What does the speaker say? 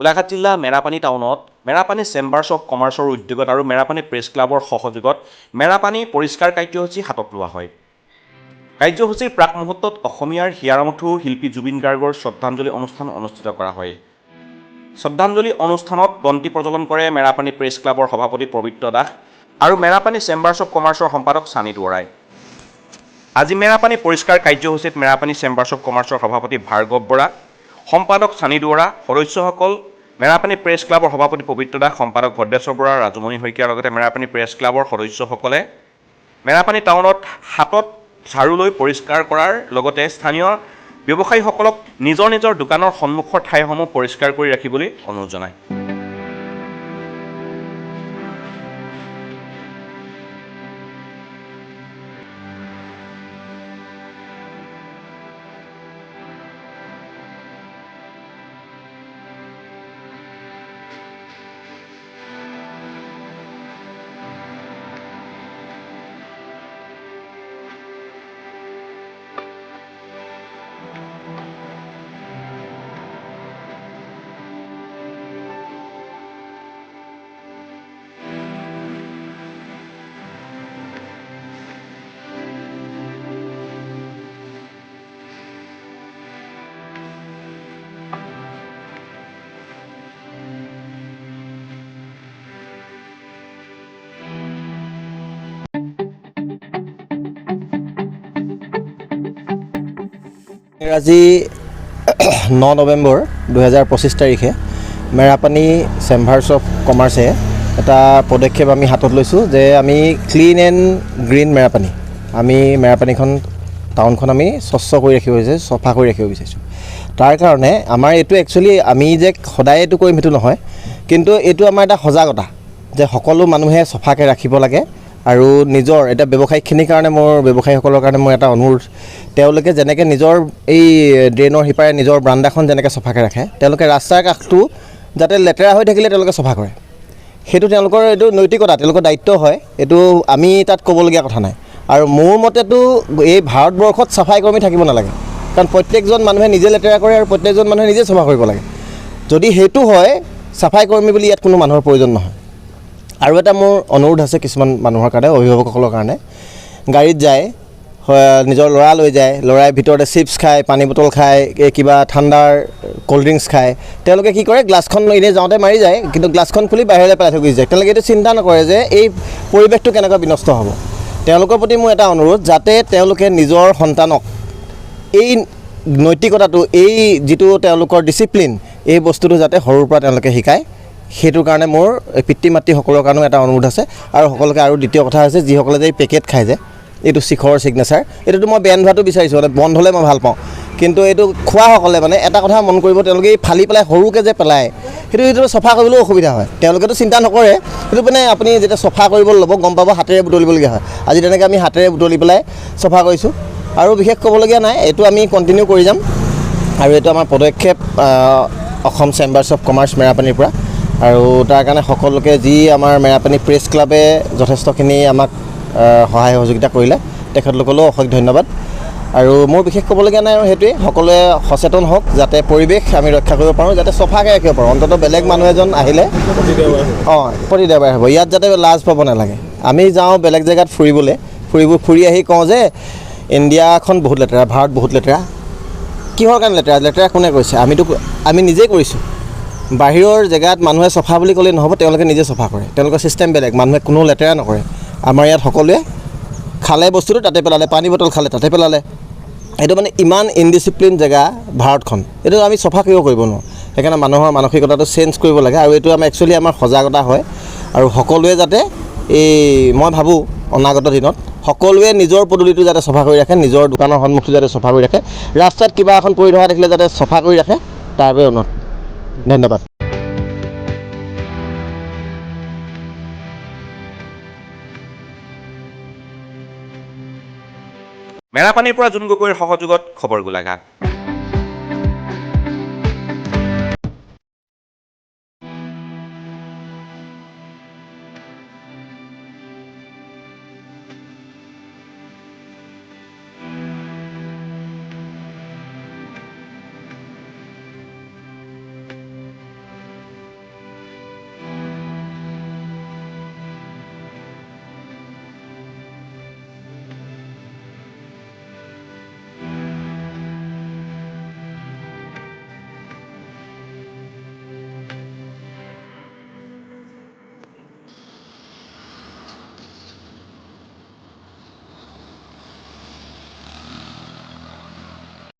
গোলাঘাট জিলা মেৰাপানী টাউনত Merapani chambers of কমাৰ্চৰ উদ্যোগত আৰু মেৰাপানী প্ৰেছ ক্লাবৰ সহযোগত মেৰাপানী পৰিষ্কাৰ কাৰ্যসূচী হাতত লোৱা হয়। কাৰ্যসূচীৰ প্ৰাক মুহূৰ্তত অসমীয়াৰ হিয়াৰমথু শিল্পী জুবিন গাৰ্গৰ শ্ৰদ্ধাঞ্জলি অনুষ্ঠান অনুষ্ঠিত কৰা হয়। শ্ৰদ্ধাঞ্জলি অনুষ্ঠানত বন্তি প্ৰজ্বলন কৰে মেৰাপানী প্ৰেছ ক্লাবৰ সভাপতি পবিত্ৰ দাস আৰু মেৰাপানী চেম্বাৰ্ছ অৱ কমাৰ্চৰ সম্পাদক চানী দুৱৰাই। আজি মেৰাপানী পৰিষ্কাৰ কাৰ্যসূচীত মেৰাপানী চেম্বাৰ্ছ অৱ কমাৰ্চৰ সভাপতি ভাৰ্গৱ বৰা, সম্পাদক চানী দুৱৰা, সদস্যসকল মেৰাপানী প্ৰেছ ক্লাবৰ সভাপতি পবিত্ৰ দাস, সম্পাদক ভদ্ৰেশ্বৰ বৰা, ৰাজমণি শইকীয়াৰ লগতে মেৰাপানী প্ৰেছ ক্লাবৰ সদস্যসকলে মেৰাপানী টাউনত হাতত ঝাৰু লৈ পৰিষ্কাৰ কৰাৰ লগতে স্থানীয় ব্যৱসায়ীসকলক নিজৰ নিজৰ দোকানৰ সন্মুখৰ ঠাইসমূহ পৰিষ্কাৰ কৰি ৰাখিবলৈ অনুৰোধ জনায়। আজি 9 নৱেম্বৰ 2025 তাৰিখে মেৰাপানী চেম্বাৰ্ছ অফ কমাৰ্চে এটা পদক্ষেপ আমি হাতত লৈছোঁ যে আমি ক্লিন এণ্ড গ্ৰীণ মেৰাপানী, আমি মেৰাপানীখন টাউনখন আমি স্বচ্ছ কৰি ৰাখিব বিচাৰিছোঁ, চফা কৰি ৰাখিব বিচাৰিছোঁ। তাৰ কাৰণে আমাৰ এইটো একচুৱেলি আমি যে সদায় এইটো কৰিম সেইটো নহয়, কিন্তু এইটো আমাৰ এটা সজাগতা যে সকলো মানুহে চফাকৈ ৰাখিব লাগে। আৰু নিজৰ এতিয়া ব্যৱসায়িকখিনিৰ কাৰণে ব্যৱসায়ীসকলৰ কাৰণে মোৰ এটা অনুৰোধ, তেওঁলোকে যেনেকৈ নিজৰ এই ড্ৰেইনৰ সিপাৰে নিজৰ বাৰাণ্ডাখন যেনেকৈ চফাকৈ ৰাখে, তেওঁলোকে ৰাস্তাৰ কাষটো যাতে লেতেৰা হৈ থাকিলে তেওঁলোকে চফা কৰে। সেইটো তেওঁলোকৰ এইটো নৈতিকতা, তেওঁলোকৰ দায়িত্ব হয়, এইটো আমি তাত ক'বলগীয়া কথা নাই। আৰু মোৰ মতেতো এই ভাৰতবৰ্ষত চাফাই কৰ্মী থাকিব নালাগে, কাৰণ প্ৰত্যেকজন মানুহে নিজে লেতেৰা কৰে আৰু প্ৰত্যেকজন মানুহে নিজে চফা কৰিব লাগে। যদি সেইটো হয়, চাফাই কৰ্মী বুলি ইয়াত কোনো মানুহৰ প্ৰয়োজন নহয়। আৰু এটা মোৰ অনুৰোধ আছে কিছুমান মানুহৰ কাৰণে, অভিভাৱকসকলৰ কাৰণে, গাড়ীত যায়, নিজৰ ল'ৰা লৈ যায়, ল'ৰাই ভিতৰতে চিপছ খায়, পানী বটল খায়, কিবা ঠাণ্ডাৰ ক'ল্ড ড্ৰিংকছ খায়, তেওঁলোকে কি কৰে গ্লাছখন এনেই যাওঁতে মাৰি যায়, কিন্তু গ্লাছখন খুলি বাহিৰলৈ পেলাই থৈ গুচি যায়। তেওঁলোকে এইটো চিন্তা নকৰে যে এই পৰিৱেশটো কেনেকৈ বিনষ্ট হ'ব। তেওঁলোকৰ প্ৰতি মোৰ এটা অনুৰোধ, যাতে তেওঁলোকে নিজৰ সন্তানক এই নৈতিকতাটো, এই যিটো তেওঁলোকৰ ডিচিপ্লিন, এই বস্তুটো যাতে সৰুৰ পৰা তেওঁলোকে শিকায়। সেইটোৰ কাৰণে মোৰ পিতৃ মাতৃসকলৰ কাৰণেও এটা অনুৰোধ আছে। আৰু সকলোকে আৰু দ্বিতীয় কথা হৈছে, যিসকলে যে এই পেকেট খায় যে, এইটো শিখৰৰ ছিগনেচাৰ, এইটোতো মই বেন হোৱাটো বিচাৰিছোঁ, মানে বন্ধ হ'লে মই ভাল পাওঁ, কিন্তু এইটো খোৱাসকলে মানে এটা কথা মন কৰিব, তেওঁলোকে এই ফালি পেলাই সৰুকৈ যে পেলায়, সেইটো চফা কৰিবলৈও অসুবিধা হয়। তেওঁলোকেতো চিন্তা নকৰে, সেইটো মানে আপুনি যেতিয়া চফা কৰিবলৈ ল'ব গম পাব, হাতেৰে বুটলিবলগীয়া হয়। আজি তেনেকৈ আমি হাতেৰে বুটলি পেলাই চফা কৰিছোঁ। আৰু বিশেষ ক'বলগীয়া নাই, এইটো আমি কণ্টিনিউ কৰি যাম। আৰু এইটো আমাৰ পদক্ষেপ অসম চেম্বাৰ্ছ অফ কমাৰ্চ মেৰাপানীৰ পৰা। আৰু তাৰ কাৰণে সকলোকে, যি আমাৰ মেৰাপানী প্ৰেছ ক্লাবে যথেষ্টখিনি আমাক সহায় সহযোগিতা কৰিলে, তেখেতলোকলৈও অশেষ ধন্যবাদ। আৰু মোৰ বিশেষ ক'বলগীয়া নাই, আৰু সেইটোৱেই, সকলোৱে সচেতন হওক, যাতে পৰিৱেশ আমি ৰক্ষা কৰিব পাৰোঁ, যাতে চফাকৈ ৰাখিব পাৰোঁ। অন্ততঃ বেলেগ মানুহ এজন আহিলে প্ৰতি দেওবাৰে হ'ব, ইয়াত যাতে লাজ পাব নালাগে। আমি যাওঁ বেলেগ জেগাত ফুৰি আহি কওঁ যে ইণ্ডিয়াখন বহুত লেতেৰা, ভাৰত বহুত লেতেৰা। কিহৰ কাৰণে লেতেৰা কোনে কৰিছে? আমি নিজেই কৰিছোঁ। বাহিৰৰ জেগাত মানুহে চফা বুলি ক'লেই নহ'ব, তেওঁলোকে নিজে চফা কৰে, তেওঁলোকৰ ছিষ্টেম বেলেগ, মানুহে কোনো লেতেৰা নকৰে। আমাৰ ইয়াত সকলোৱে খালে বস্তুটো তাতে পেলালে, পানী বটল খালে তাতে পেলালে। এইটো মানে ইমান ইনডিচিপ্লিন জেগা ভাৰতখন, এইটো আমি চফা কিয় কৰিব নোৱাৰোঁ? সেইকাৰণে মানুহৰ মানসিকতাটো চেঞ্জ কৰিব লাগে। আৰু এইটো একচুৱেলি আমাৰ সজাগতা হয়। আৰু সকলোৱে যাতে মই ভাবোঁ অনাগত দিনত সকলোৱে নিজৰ পদূলিটো যাতে চফা কৰি ৰাখে, নিজৰ দোকানৰ সন্মুখটো যাতে চফা কৰি ৰাখে, ৰাস্তাত কিবা এখন পৰি থকা দেখিলে যাতে চফা কৰি ৰাখে, তাৰ বাবে অনুৰোধ। ধন্যবাদ। মেৰাপানীৰ পৰা জুন গগৈৰ সহযোগত খবৰ গোলাঘাট।